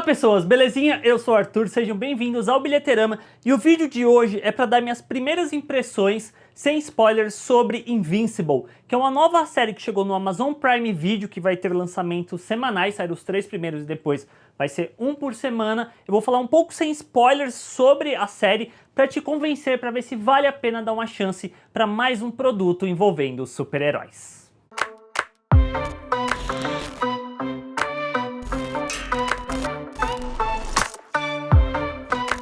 Fala pessoas, belezinha? Eu sou o Arthur, sejam bem-vindos ao Bilheterama e o vídeo de hoje é para dar minhas primeiras impressões, sem spoilers, sobre Invincible, que é uma nova série que chegou no Amazon Prime Video, que vai ter lançamentos semanais, saíram os 3 primeiros e depois vai ser um por semana. Eu vou falar um pouco sem spoilers sobre a série para te convencer, para ver se vale a pena dar uma chance para mais um produto envolvendo super-heróis.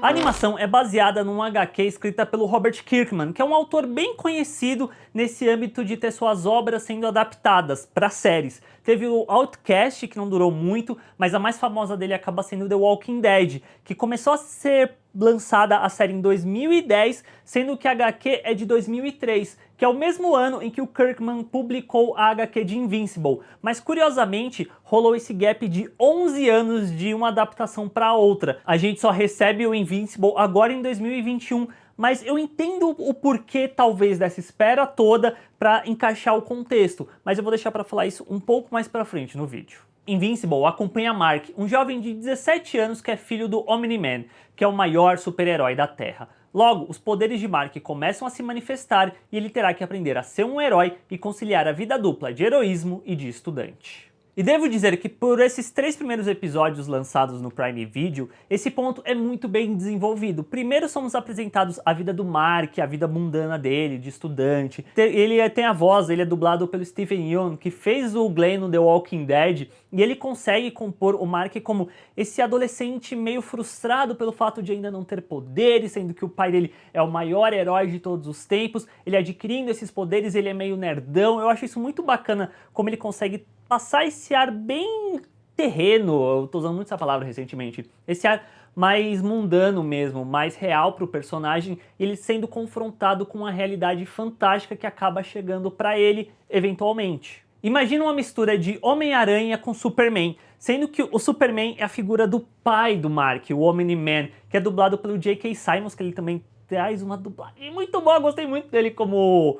A animação é baseada num HQ escrita pelo Robert Kirkman, que é um autor bem conhecido nesse âmbito de ter suas obras sendo adaptadas para séries. Teve o Outcast, que não durou muito, mas a mais famosa dele acaba sendo The Walking Dead, que começou a ser lançada a série em 2010, sendo que a HQ é de 2003, que é o mesmo ano em que o Kirkman publicou a HQ de Invincible. Mas curiosamente, rolou esse gap de 11 anos de uma adaptação para outra. A gente só recebe o Invincible agora em 2021, mas eu entendo o porquê talvez dessa espera toda para encaixar o contexto, mas eu vou deixar para falar isso um pouco mais para frente no vídeo. Invincible acompanha Mark, um jovem de 17 anos que é filho do Omni-Man, que é o maior super-herói da Terra. Logo, os poderes de Mark começam a se manifestar e ele terá que aprender a ser um herói e conciliar a vida dupla de heroísmo e de estudante. E devo dizer que por esses 3 primeiros episódios lançados no Prime Video, esse ponto é muito bem desenvolvido. Primeiro somos apresentados a vida do Mark, a vida mundana dele, de estudante. Ele tem a voz, ele é dublado pelo Steven Yeun, que fez o Glenn no The Walking Dead, e ele consegue compor o Mark como esse adolescente meio frustrado pelo fato de ainda não ter poderes, sendo que o pai dele é o maior herói de todos os tempos, ele adquirindo esses poderes, ele é meio nerdão. Eu acho isso muito bacana, como ele consegue passar esse ar bem terreno, eu tô usando muito essa palavra recentemente, esse ar mais mundano mesmo, mais real pro personagem, ele sendo confrontado com uma realidade fantástica que acaba chegando pra ele eventualmente. Imagina uma mistura de Homem-Aranha com Superman, sendo que o Superman é a figura do pai do Mark, o Omni-Man, que é dublado pelo J.K. Simmons, que ele também traz uma dublagem muito boa, gostei muito dele como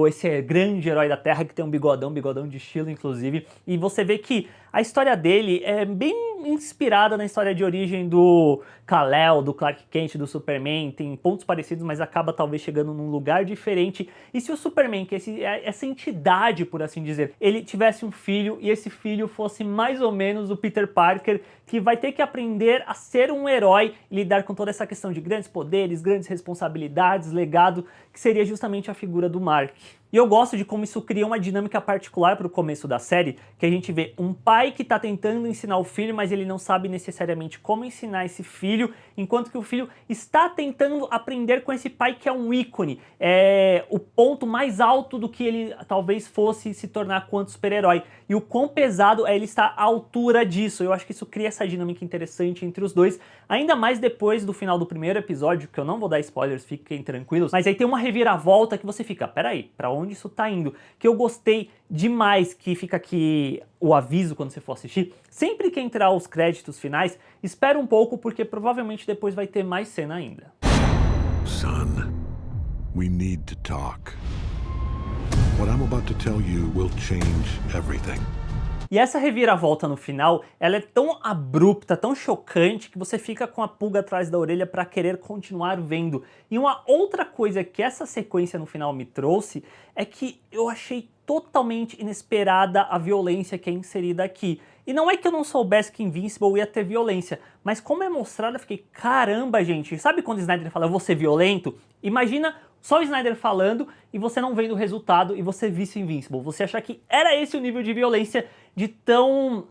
esse grande herói da Terra que tem um bigodão de estilo inclusive, e você vê que a história dele é bem inspirada na história de origem do Kal-El, do Clark Kent, do Superman, tem pontos parecidos, mas acaba talvez chegando num lugar diferente. E se o Superman, que é essa entidade, por assim dizer, ele tivesse um filho e esse filho fosse mais ou menos o Peter Parker, que vai ter que aprender a ser um herói e lidar com toda essa questão de grandes poderes, grandes responsabilidades, legado, que seria justamente a figura do Mark. E eu gosto de como isso cria uma dinâmica particular para o começo da série, que a gente vê um pai que está tentando ensinar o filho, mas ele não sabe necessariamente como ensinar esse filho, enquanto que o filho está tentando aprender com esse pai que é um ícone, é o ponto mais alto do que ele talvez fosse se tornar quanto super-herói. E o quão pesado é ele estar à altura disso. Eu acho que isso cria essa dinâmica interessante entre os dois, ainda mais depois do final do primeiro episódio, que eu não vou dar spoilers, fiquem tranquilos, mas aí tem uma reviravolta que você fica, peraí, pra onde isso tá indo? Que eu gostei demais, que fica aqui o aviso quando você for assistir, sempre que entrar os créditos finais, espera um pouco porque provavelmente depois vai ter mais cena ainda. Son, we need to talk. What I'm about to tell you will change everything. E essa reviravolta no final, ela é tão abrupta, tão chocante, que você fica com a pulga atrás da orelha para querer continuar vendo. E uma outra coisa que essa sequência no final me trouxe é que eu achei totalmente inesperada a violência que é inserida aqui. E não é que eu não soubesse que Invincible ia ter violência, mas como é mostrado eu fiquei, caramba gente, sabe quando o Snyder fala eu vou ser violento? Imagina só o Snyder falando e você não vendo o resultado e você visse Invincible. Você achar que era esse o nível de violência de tão,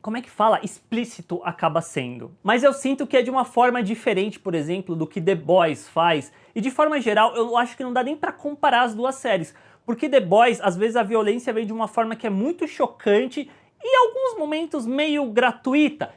como é que fala, explícito acaba sendo. Mas eu sinto que é de uma forma diferente, por exemplo, do que The Boys faz. E de forma geral, eu acho que não dá nem pra comparar as duas séries. Porque The Boys, às vezes a violência vem de uma forma que é muito chocante e em alguns momentos meio gratuita,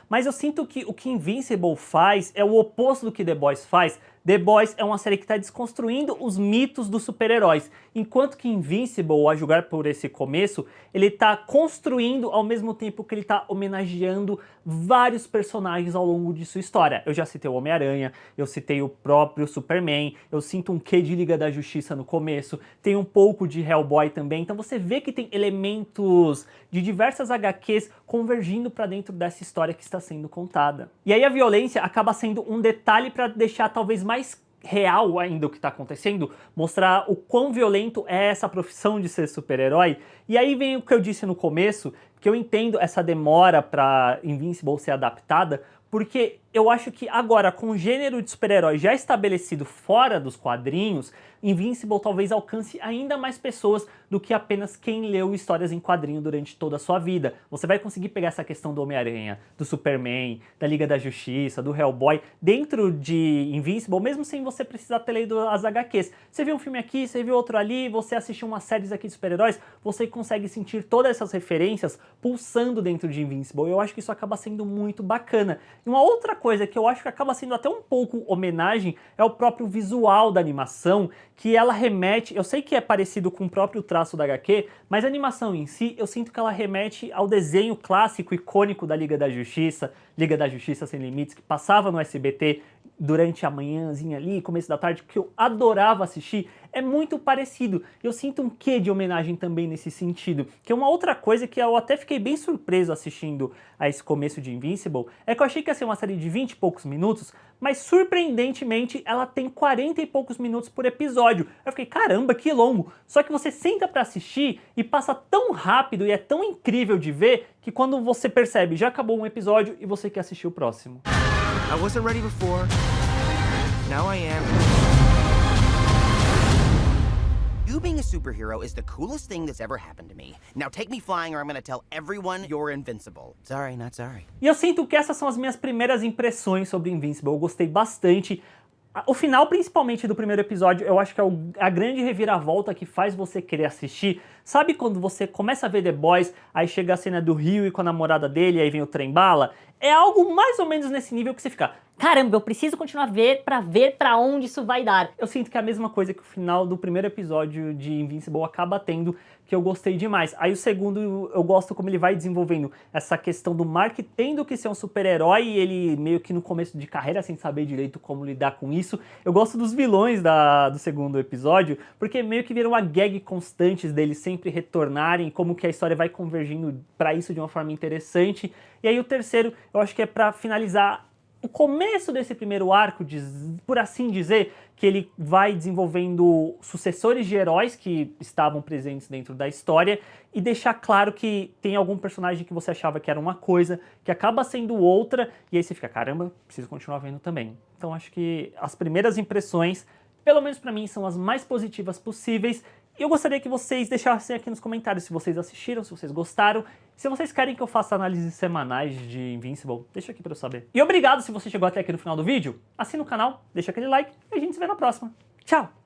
mas eu sinto que o que Invincible faz é o oposto do que The Boys faz, The Boys é uma série que está desconstruindo os mitos dos super-heróis, enquanto que Invincible, a julgar por esse começo, ele está construindo ao mesmo tempo que ele está homenageando vários personagens ao longo de sua história. Eu já citei o Homem-Aranha, eu citei o próprio Superman, eu sinto um quê de Liga da Justiça no começo, tem um pouco de Hellboy também, então você vê que tem elementos de diversas HQs convergindo para dentro dessa história que está sendo contada. E aí a violência acaba sendo um detalhe para deixar talvez mais real ainda o que está acontecendo, mostrar o quão violento é essa profissão de ser super-herói. E aí vem o que eu disse no começo, que eu entendo essa demora para Invincible ser adaptada, porque eu acho que agora, com o gênero de super-herói já estabelecido fora dos quadrinhos, Invincible talvez alcance ainda mais pessoas do que apenas quem leu histórias em quadrinho durante toda a sua vida. Você vai conseguir pegar essa questão do Homem-Aranha, do Superman, da Liga da Justiça, do Hellboy, dentro de Invincible, mesmo sem você precisar ter lido as HQs. Você viu um filme aqui, você viu outro ali, você assistiu umas séries aqui de super-heróis, você consegue sentir todas essas referências pulsando dentro de Invincible. Eu acho que isso acaba sendo muito bacana. E uma outra coisa que eu acho que acaba sendo até um pouco homenagem é o próprio visual da animação, que ela remete, eu sei que é parecido com o próprio traço da HQ, mas a animação em si, eu sinto que ela remete ao desenho clássico, icônico da Liga da Justiça Sem Limites, que passava no SBT durante a manhãzinha ali, começo da tarde, que eu adorava assistir. É muito parecido. Eu sinto um quê de homenagem também nesse sentido. Que é uma outra coisa que eu até fiquei bem surpreso assistindo a esse começo de Invincible, é que eu achei que ia ser uma série de 20 e poucos minutos, mas surpreendentemente ela tem 40 e poucos minutos por episódio. Eu fiquei, caramba, que longo! Só que você senta pra assistir e passa tão rápido e é tão incrível de ver que quando você percebe, já acabou um episódio e você quer assistir o próximo. I wasn't ready before. Now I am. You being a superhero is the coolest thing that's ever happened to me. Now take me flying or I'm gonna tell everyone you're invincible. Sorry, not sorry. E eu sinto que essas são as minhas primeiras impressões sobre Invincible. Eu gostei bastante. O final, principalmente do primeiro episódio, eu acho que é a grande reviravolta que faz você querer assistir. Sabe quando você começa a ver The Boys, aí chega a cena do Rio e com a namorada dele, aí vem o trem-bala? É algo mais ou menos nesse nível que você fica, caramba, eu preciso continuar a ver pra onde isso vai dar. Eu sinto que é a mesma coisa que o final do primeiro episódio de Invincible acaba tendo, que eu gostei demais. Aí o segundo, eu gosto como ele vai desenvolvendo essa questão do Mark tendo que ser um super-herói e ele meio que no começo de carreira sem saber direito como lidar com isso. Eu gosto dos vilões do segundo episódio, porque meio que viram uma gag constantes deles sempre retornarem, como que a história vai convergindo pra isso de uma forma interessante. E aí o terceiro, eu acho que é pra finalizar o começo desse primeiro arco, por assim dizer, que ele vai desenvolvendo sucessores de heróis que estavam presentes dentro da história e deixar claro que tem algum personagem que você achava que era uma coisa, que acaba sendo outra, e aí você fica, caramba, preciso continuar vendo também. Então acho que as primeiras impressões, pelo menos pra mim, são as mais positivas possíveis. E eu gostaria que vocês deixassem aqui nos comentários se vocês assistiram, se vocês gostaram. Se vocês querem que eu faça análises semanais de Invincible, deixa aqui pra eu saber. E obrigado se você chegou até aqui no final do vídeo. Assina o canal, deixa aquele like e a gente se vê na próxima. Tchau!